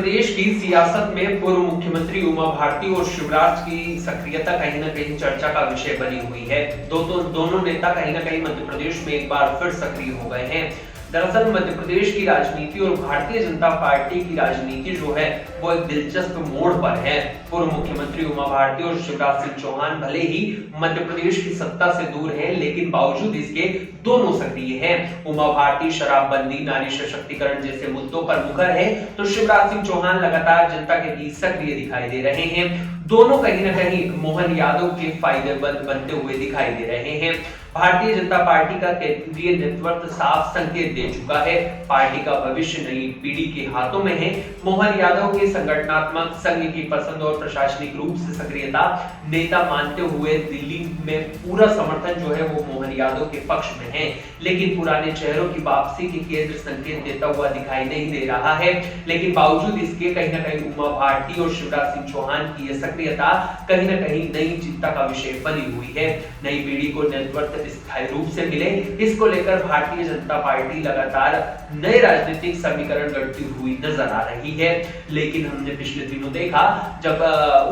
प्रदेश की सियासत में पूर्व मुख्यमंत्री उमा भारती और शिवराज की सक्रियता कहीं न कहीं चर्चा का विषय बनी हुई है। दोनों नेता कहीं न कहीं मध्य प्रदेश में एक बार फिर सक्रिय हो गए हैं। दरअसल मध्य प्रदेश की राजनीति और भारतीय जनता पार्टी की राजनीति जो है वो एक दिलचस्प मोड़ पर है। पूर्व मुख्यमंत्री उमा भारती और शिवराज सिंह चौहान भले ही मध्य प्रदेश की सत्ता से दूर हैं, लेकिन बावजूद इसके दोनों सक्रिय हैं। उमा भारती शराबबंदी, नारी सशक्तिकरण जैसे मुद्दों पर मुखर है, तो शिवराज सिंह चौहान लगातार जनता के बीच सक्रिय दिखाई दे रहे हैं। दोनों कहीं न कहीं मोहन यादव के फायदेमंद बनते हुए दिखाई दे रहे हैं। भारतीय जनता पार्टी का केंद्रीय नेतृत्व साफ संकेत दे चुका है। पार्टी का भविष्य नई पीढ़ी के हाथों में है। मोहन यादव के संगठनात्मक, संघ की पसंद और प्रशासनिक रूप से सक्रियता नेता मानते हुए दिल्ली में पूरा समर्थन जो है वो मोहन यादव के पक्ष में है, लेकिन पुराने चेहरों की वापसी के केंद्र संकेत देता हुआ दिखाई नहीं दे रहा है। लेकिन बावजूद इसके कहीं न कहीं उमा भारती और शिवराज सिंह चौहान की यह सक्रियता कहीं न कहीं नई चिंता का विषय बनी हुई है। नई पीढ़ी को नेतृत्व स्थायी रूप से मिले, इसको लेकर भारतीय जनता पार्टी लगातार नए राजनीतिक समीकरण गढ़ती हुई नजर आ रही है। लेकिन हमने पिछले दिनों देखा जब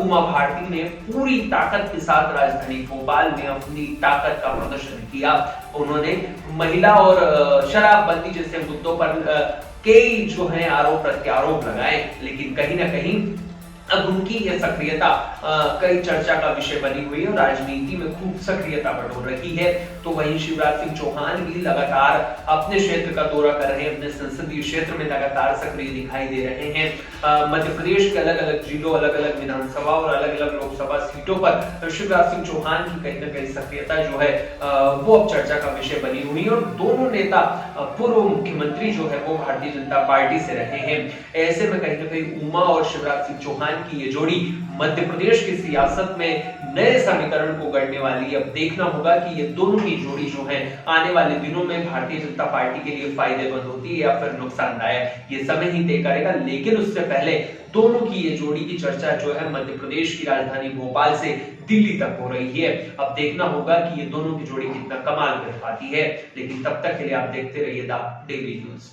उमा भारती ने पूरी ताकत के साथ राजधानी भोपाल में अपनी ताकत का प्रदर्शन किया। उन्होंने महिला और शराबबंदी जैसे मुद्दों पर कई जो है आरोप प्रत्यारोप लगाए, लेकिन कहीं न कहीं अब उनकी यह सक्रियता कई चर्चा का विषय बनी हुई है और राजनीति में खूब सक्रियता बढ़ रही है। तो वहीं शिवराज सिंह चौहान भी लगातार अपने क्षेत्र का दौरा कर रहे हैं, अपने संसदीय क्षेत्र में लगातार सक्रिय दिखाई दे रहे हैं। मध्य प्रदेश के अलग अलग जिलों, अलग अलग विधानसभा और अलग अलग लोकसभा सीटों पर शिवराज सिंह चौहान की कहीं न कहीं सक्रियता जो है वो अब चर्चा का विषय बनी हुई है। और दोनों नेता पूर्व मुख्यमंत्री जो है वो भारतीय जनता पार्टी से रहे हैं। ऐसे में कहीं न कहीं उमा और शिवराज सिंह चौहान की ये जोड़ी मध्य प्रदेश की सियासत में नए समीकरण को गढ़ने वाली। अब देखना होगा कि ये दोनों की जोड़ी जो है आने वाले दिनों में भारतीय जनता पार्टी के लिए फायदेमंद होती है या फिर नुकसानदायक, ये समय ही तय करेगा। लेकिन उससे पहले दोनों की ये जोड़ी की चर्चा जो है मध्य प्रदेश की राजधानी भोपाल से दिल्ली तक हो रही है। अब देखना होगा कि ये दोनों की जोड़ी कितना कमाल कर पाती है। लेकिन तब तक के लिए आप देखते रहिए द डेली न्यूज।